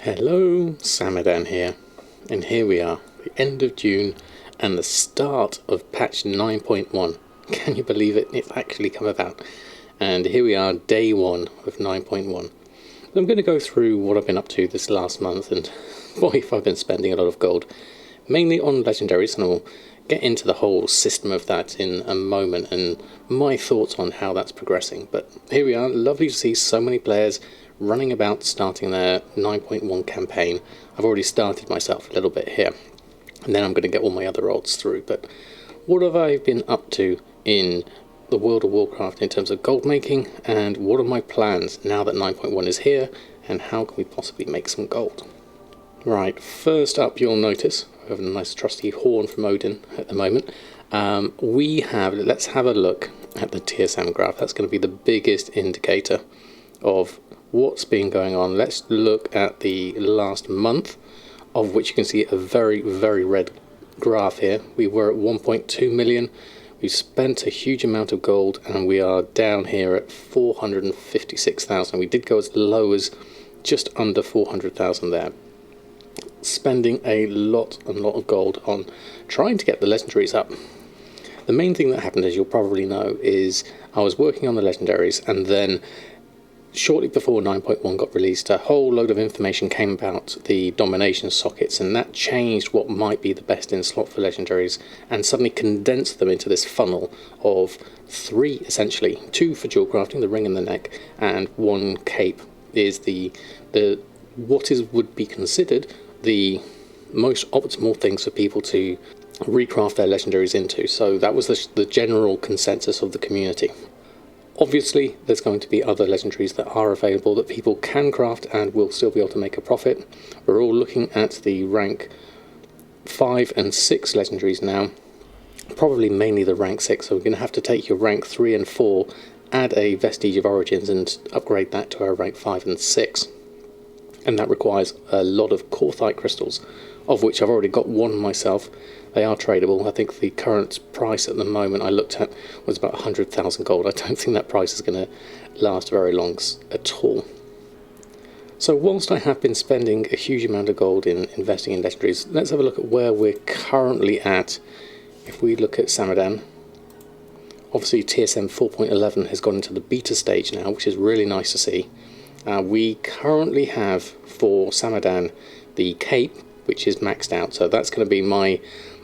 Hello, Samadan here, and here we are, the end of June and the start of patch 9.1. Can you believe it? It's actually come about. And here we are, day one of 9.1. I'm going to go through what I've been up to this last month, and boy, if I've been spending a lot of gold, mainly on legendaries, and I'll get into the whole system of that in a moment and my thoughts on how that's progressing. But here we are, lovely to see so many players running about starting their 9.1 campaign. I've already started myself a little bit here, and then I'm going to get all my other odds through. But what have I been up to in the World of Warcraft in terms of gold making, and what are my plans now that 9.1 is here, and how can we possibly make some gold? Right, first up you'll notice I have a nice trusty horn from Odin at the moment. Let's have a look at the TSM graph. That's going to be the biggest indicator of what's been going on. Let's look at the last month, of which you can see a very, very red graph here. We were at 1.2 million. We spent a huge amount of gold, and we are down here at 456,000. We did go as low as just under 400,000 there. Spending a lot of gold on trying to get the legendaries up. The main thing that happened, as you'll probably know, is I was working on the legendaries, and then shortly before 9.1 got released, a whole load of information came about the Domination sockets, and that changed what might be the best in slot for legendaries and suddenly condensed them into this funnel of three, essentially. Two for jewel crafting, the ring and the neck, and one cape is would be considered the most optimal things for people to recraft their legendaries into. So that was the general consensus of the community. Obviously, there's going to be other legendaries that are available that people can craft and will still be able to make a profit. We're all looking at the rank 5 and 6 legendaries now, probably mainly the rank 6, so we're going to have to take your rank 3 and 4, add a Vestige of Origins and upgrade that to our rank 5 and 6. And that requires a lot of Korthite crystals, of which I've already got one myself. They are tradable. I think the current price at the moment I looked at was about 100,000 gold. I don't think that price is going to last very long at all. So whilst I have been spending a huge amount of gold in investing in legendaries, let's have a look at where we're currently at. If we look at Samadan, obviously TSM 4.11 has gone into the beta stage now, which is really nice to see. We currently have for Samadan the cape, which is maxed out, so that's going to be my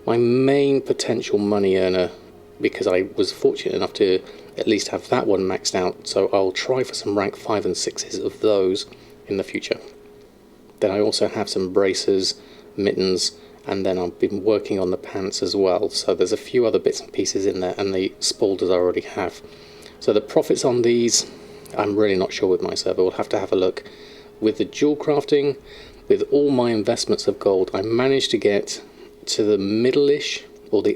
main potential money earner, because I was fortunate enough to at least have that one maxed out. So I'll try for some rank 5 and 6s of those in the future. Then I also have some bracers, mittens, and then I've been working on the pants as well, so there's a few other bits and pieces in there, and the spaulders I already have. So the profits on these, I'm really not sure with my server. We'll have to have a look. With the jewel crafting, with all my investments of gold, I managed to get to the middle-ish, or I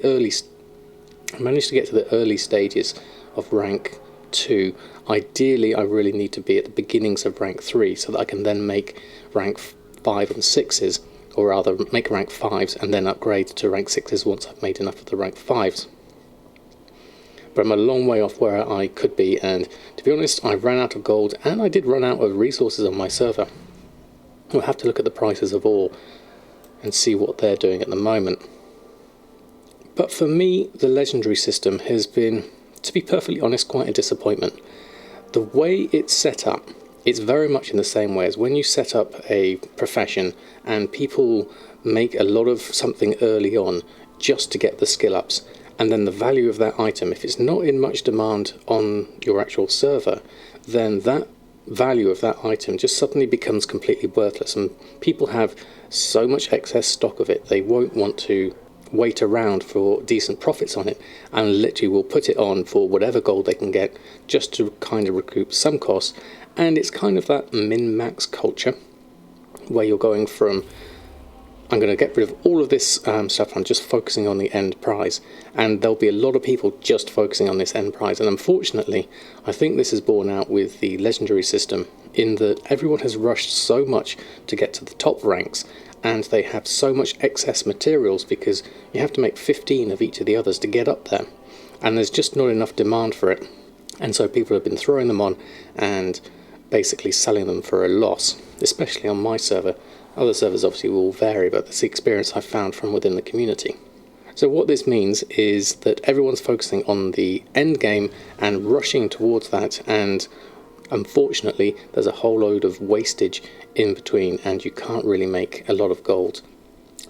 managed to get to the early stages of rank 2. Ideally, I really need to be at the beginnings of rank 3, so that I can then make rank 5 and 6s, or rather make rank 5s and then upgrade to rank 6s once I've made enough of the rank 5s. But I'm a long way off where I could be, and to be honest, I ran out of gold, and I did run out of resources on my server. We'll have to look at the prices of ore and see what they're doing at the moment. But for me, the legendary system has been, to be perfectly honest, quite a disappointment. The way it's set up, it's very much in the same way as when you set up a profession and people make a lot of something early on just to get the skill ups. And then the value of that item, if it's not in much demand on your actual server, then that value of that item just suddenly becomes completely worthless, and people have so much excess stock of it, they won't want to wait around for decent profits on it, and literally will put it on for whatever gold they can get just to kind of recoup some costs. And it's kind of that min-max culture where you're going from, I'm going to get rid of all of this stuff, I'm just focusing on the end prize, and there'll be a lot of people just focusing on this end prize. And unfortunately, I think this is borne out with the legendary system, in that everyone has rushed so much to get to the top ranks, and they have so much excess materials because you have to make 15 of each of the others to get up there, and there's just not enough demand for it. And so people have been throwing them on and basically selling them for a loss, especially on my server. Other servers obviously will vary, but that's the experience I've found from within the community. So what this means is that everyone's focusing on the end game and rushing towards that, and unfortunately there's a whole load of wastage in between and you can't really make a lot of gold.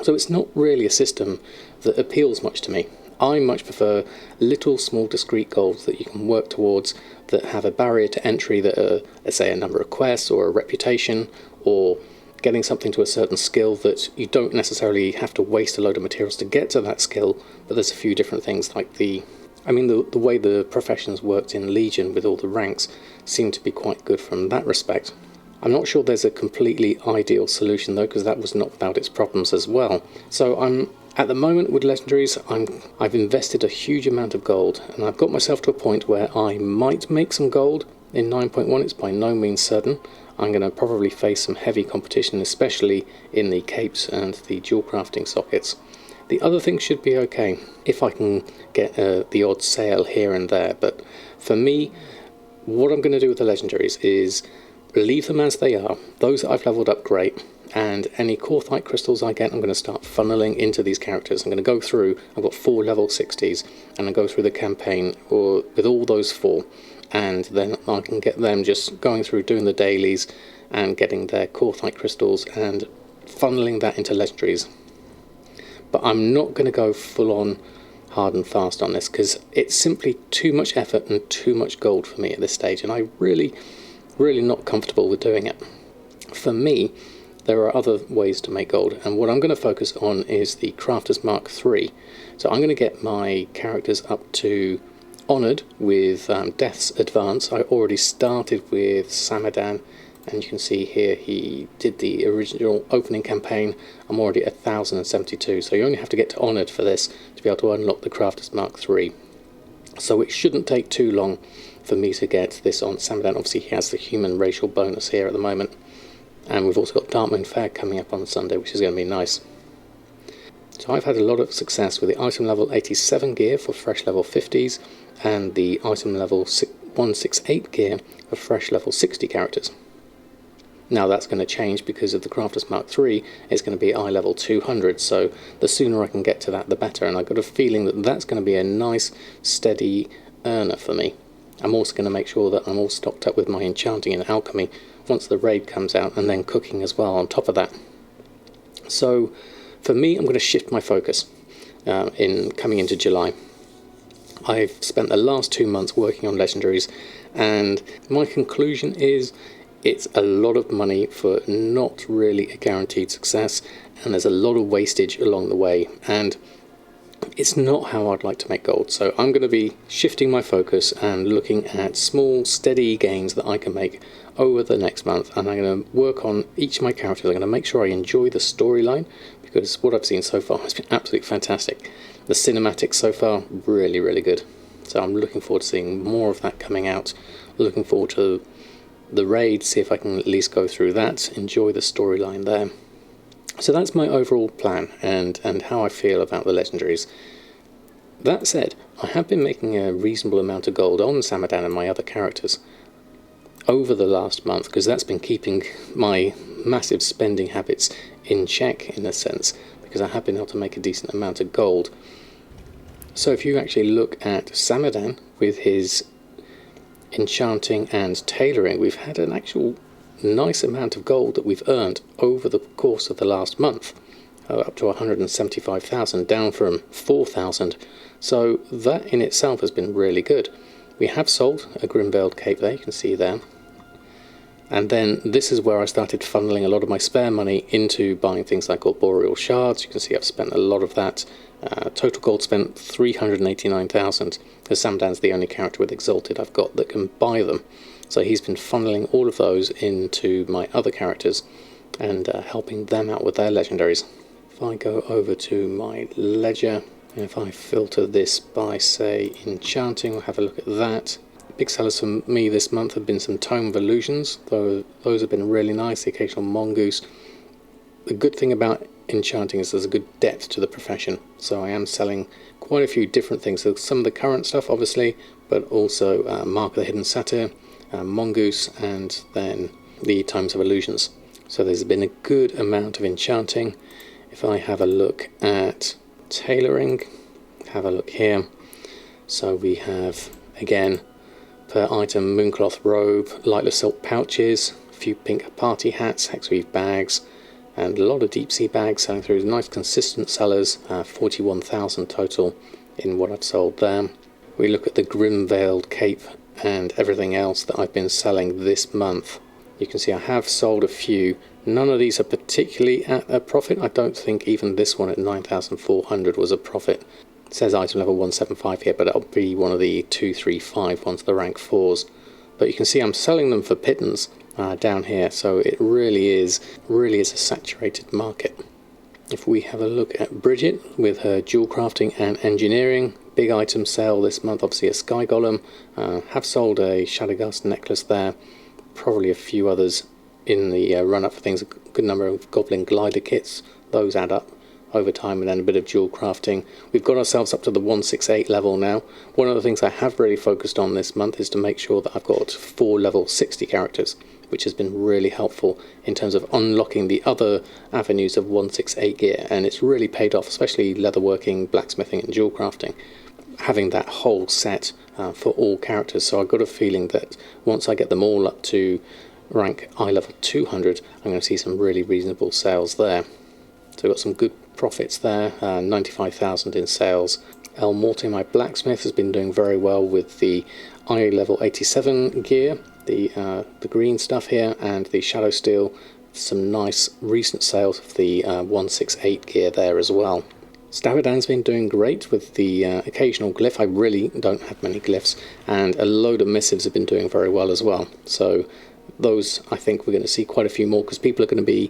So it's not really a system that appeals much to me. I much prefer little small discrete goals that you can work towards, that have a barrier to entry that are, let's say, a number of quests or a reputation, or getting something to a certain skill that you don't necessarily have to waste a load of materials to get to that skill, but there's a few different things like the way the professions worked in Legion with all the ranks seemed to be quite good from that respect. I'm not sure there's a completely ideal solution though, because that was not without its problems as well. So I'm at the moment with legendaries, I've invested a huge amount of gold, and I've got myself to a point where I might make some gold in 9.1. It's by no means certain. I'm going to probably face some heavy competition, especially in the capes and the dual crafting sockets. The other things should be okay if I can get the odd sale here and there, but for me, what I'm going to do with the legendaries is leave them as they are. Those that I've leveled up, great, and any Corthite crystals I get, I'm going to start funneling into these characters. I'm going to go through, I've got 4 level 60s, and I go through the campaign with all those 4, and then I can get them just going through doing the dailies and getting their Corthite crystals and funneling that into legendaries. But I'm not going to go full on hard and fast on this, because it's simply too much effort and too much gold for me at this stage, and I really not comfortable with doing it. For me, there are other ways to make gold, and what I'm going to focus on is the Crafter's Mark III. So I'm going to get my characters up to Honoured with Death's Advance. I already started with Samadan, and you can see here he did the original opening campaign. I'm already at 1072, so you only have to get to Honoured for this to be able to unlock the Crafter's Mark III. So it shouldn't take too long for me to get this on Samadan. Obviously he has the human racial bonus here at the moment, and we've also got Darkmoon Fair coming up on Sunday, which is going to be nice. So I've had a lot of success with the item level 87 gear for fresh level 50s, and the item level 168 gear for fresh level 60 characters. Now that's going to change because of the Crafter's Mark III. It's going to be eye level 200, so the sooner I can get to that the better, and I've got a feeling that that's going to be a nice steady earner for me. I'm also going to make sure that I'm all stocked up with my enchanting and alchemy once the raid comes out, and then cooking as well on top of that. So for me, I'm going to shift my focus in coming into July. I've spent the last 2 months working on legendaries, and my conclusion is it's a lot of money for not really a guaranteed success, and there's a lot of wastage along the way, and it's not how I'd like to make gold. So I'm going to be shifting my focus and looking at small steady gains that I can make over the next month, and I'm going to work on each of my characters. I'm going to make sure I enjoy the storyline, because what I've seen so far has been absolutely fantastic. The cinematics so far, really good. So I'm looking forward to seeing more of that coming out. Looking forward to the raid, see if I can at least go through that, enjoy the storyline there. So that's my overall plan and how I feel about the legendaries. That said, I have been making a reasonable amount of gold on Samadan and my other characters over the last month, because that's been keeping my massive spending habits in check in a sense, because I have been able to make a decent amount of gold. So if you actually look at Samadan with his enchanting and tailoring, we've had an actual nice amount of gold that we've earned over the course of the last month, up to 175,000, down from 4,000. So that in itself has been really good. We have sold a Grimveiled cape there, you can see there. And then this is where I started funneling a lot of my spare money into buying things like Boreal Shards. You can see I've spent a lot of that. Total gold spent 389,000, because Samadan's the only character with Exalted I've got that can buy them. So he's been funneling all of those into my other characters and helping them out with their legendaries. If I go over to my ledger, and if I filter this by, say, enchanting, we'll have a look at that. Big sellers for me this month have been some Tome of Illusions, though those have been really nice, the occasional Mongoose. The good thing about enchanting is there's a good depth to the profession, so I am selling quite a few different things. So some of the current stuff obviously, but also Mark of the Hidden Satyr, Mongoose, and then the Times of Illusions. So there's been a good amount of enchanting. If I have a look at tailoring, have a look here. So we have, again, per item, mooncloth robe, lightless silk pouches, a few pink party hats, hexweave bags, and a lot of deep sea bags selling through. Nice consistent sellers, 41,000 total in what I've sold there. We look at the grim veiled cape and everything else that I've been selling this month. You can see I have sold a few. None of these are particularly at a profit. I don't think even this one at 9,400 was a profit. It says item level 175 here, but that'll be one of the 235 ones, the rank 4s. But you can see I'm selling them for pittance down here, so it really is a saturated market. If we have a look at Bridget with her jewel crafting and engineering, big item sale this month, obviously a sky golem. Have sold a Shadowgast necklace there, probably a few others in the run-up for things, a good number of goblin glider kits. Those add up over time, and then a bit of jewel crafting. We've got ourselves up to the 168 level now. One of the things I have really focused on this month is to make sure that I've got 4 level 60 characters, which has been really helpful in terms of unlocking the other avenues of 168 gear, and it's really paid off, especially leatherworking, blacksmithing and jewel crafting, having that whole set for all characters. So I've got a feeling that once I get them all up to rank eye level 200, I'm going to see some really reasonable sales there. So we've got some good profits there, 95,000 in sales. El Morte, my blacksmith, has been doing very well with the eye level 87 gear, the green stuff here, and the shadow steel. Some nice recent sales of the 168 gear there as well. Samadan's been doing great with the occasional glyph. I really don't have many glyphs, and a load of missives have been doing very well as well. So those, I think we're going to see quite a few more, because people are going to be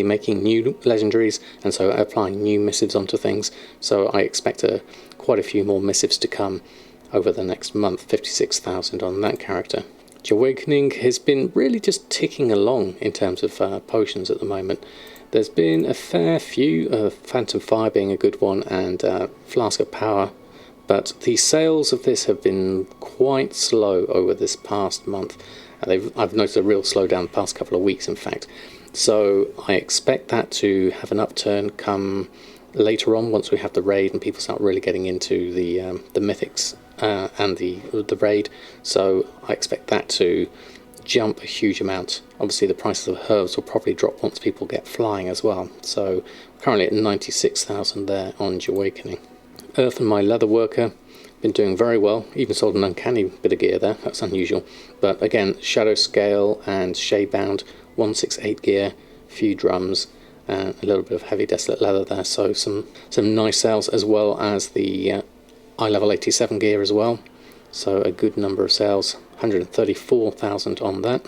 making new legendaries, and so applying new missives onto things. So I expect quite a few more missives to come over the next month. 56,000 on that character. Awakening has been really just ticking along in terms of potions at the moment. There's been a fair few, Phantom Fire being a good one, and Flask of Power, but the sales of this have been quite slow over this past month. I've noticed a real slowdown the past couple of weeks, in fact. So I expect that to have an upturn come later on, once we have the raid and people start really getting into the mythics and the raid. So I expect that to jump a huge amount. Obviously the prices of herbs will probably drop once people get flying as well. So currently at 96,000 there on Awakening. Earth and my leather worker been doing very well. Even sold an uncanny bit of gear there. That's unusual. But again, shadow scale and shade bound 168 gear, few drums, and a little bit of heavy desolate leather there. So some nice sales, as well as the eye level 87 gear as well. So a good number of sales, 134,000 on that.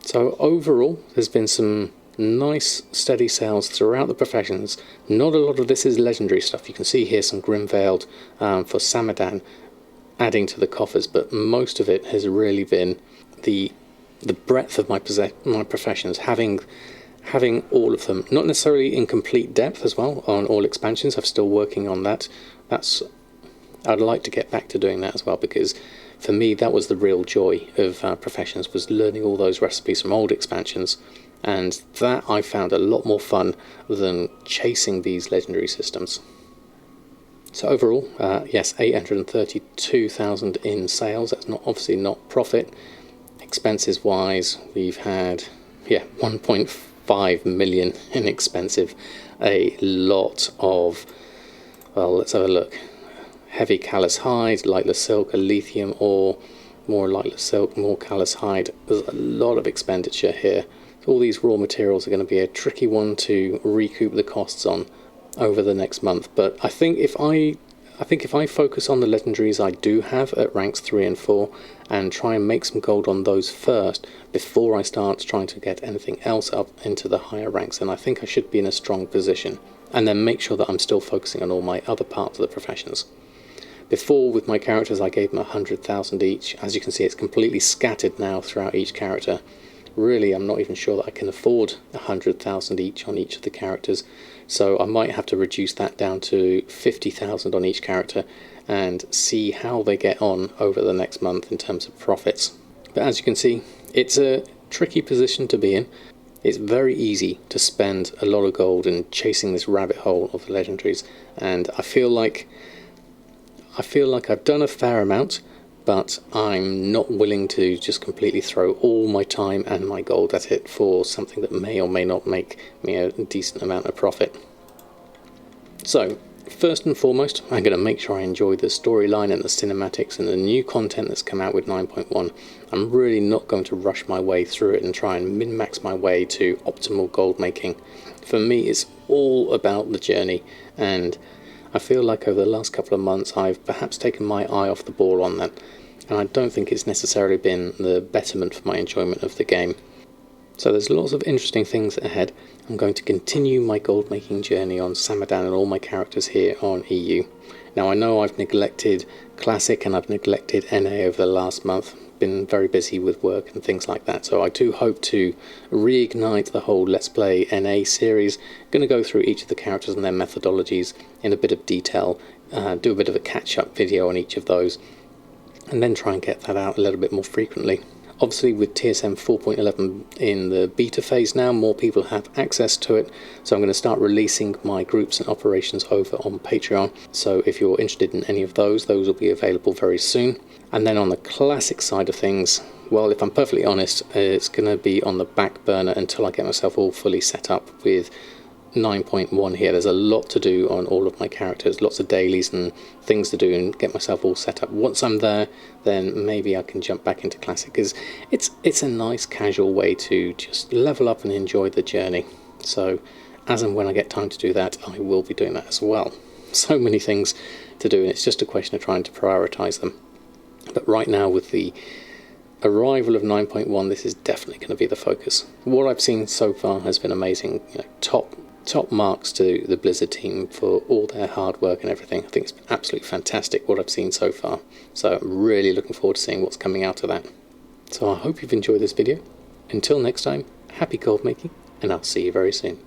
So overall, there's been some nice steady sales throughout the professions. Not a lot of this is legendary stuff. You can see here some Grim Veiled for Samadan adding to the coffers, but most of it has really been the breadth of my professions, having all of them, not necessarily in complete depth as well on all expansions. I'm still working on that. I'd like to get back to doing that as well, because for me that was the real joy of professions, was learning all those recipes from old expansions, and that I found a lot more fun than chasing these legendary systems. So overall, yes, 832,000 in sales. That's obviously not profit. Expenses wise, we've had 1.5 million in expensive. A lot of, well, let's have a look. Heavy callous hide, lightless silk, a lithium ore, more lightless silk, more callous hide. There's a lot of expenditure here. All these raw materials are going to be a tricky one to recoup the costs on over the next month. But I think if I focus on the legendaries I do have at ranks 3 and 4 and try and make some gold on those first before I start trying to get anything else up into the higher ranks, then I think I should be in a strong position. And then make sure that I'm still focusing on all my other parts of the professions. Before, with my characters, I gave them 100,000 each. As you can see, it's completely scattered now throughout each character. Really, I'm not even sure that I can afford 100,000 each on each of the characters, so I might have to reduce that down to 50,000 on each character and see how they get on over the next month in terms of profits. But as you can see, it's a tricky position to be in. It's very easy to spend a lot of gold in chasing this rabbit hole of the legendaries, and I feel like I've done a fair amount, but I'm not willing to just completely throw all my time and my gold at it for something that may or may not make me a decent amount of profit. So, first and foremost, I'm going to make sure I enjoy the storyline and the cinematics and the new content that's come out with 9.1. I'm really not going to rush my way through it and try and min-max my way to optimal gold making. For me, it's all about the journey, and I feel like over the last couple of months I've perhaps taken my eye off the ball on that, and I don't think it's necessarily been the betterment for my enjoyment of the game. So there's lots of interesting things ahead. I'm going to continue my gold making journey on Samadan and all my characters here on EU. Now I know I've neglected Classic and I've neglected NA over the last month, been very busy with work and things like that, so I do hope to reignite the whole Let's Play NA series. I'm going to go through each of the characters and their methodologies in a bit of detail, do a bit of a catch-up video on each of those, and then try and get that out a little bit more frequently. Obviously with TSM 4.11 in the beta phase now, more people have access to it, so I'm going to start releasing my groups and operations over on Patreon, so if you're interested in any of those will be available very soon. And then on the classic side of things, well, if I'm perfectly honest, it's going to be on the back burner until I get myself all fully set up with 9.1 here. There's a lot to do on all of my characters, lots of dailies and things to do and get myself all set up. Once I'm there, then maybe I can jump back into Classic, because it's a nice casual way to just level up and enjoy the journey. So as and when I get time to do that, I will be doing that as well. So many things to do, and it's just a question of trying to prioritize them. But right now, with the arrival of 9.1, this is definitely going to be the focus. What I've seen so far has been amazing. Top marks to the Blizzard team for all their hard work and everything. I think it's been absolutely fantastic what I've seen so far. So I'm really looking forward to seeing what's coming out of that. So I hope you've enjoyed this video. Until next time, happy gold making, and I'll see you very soon.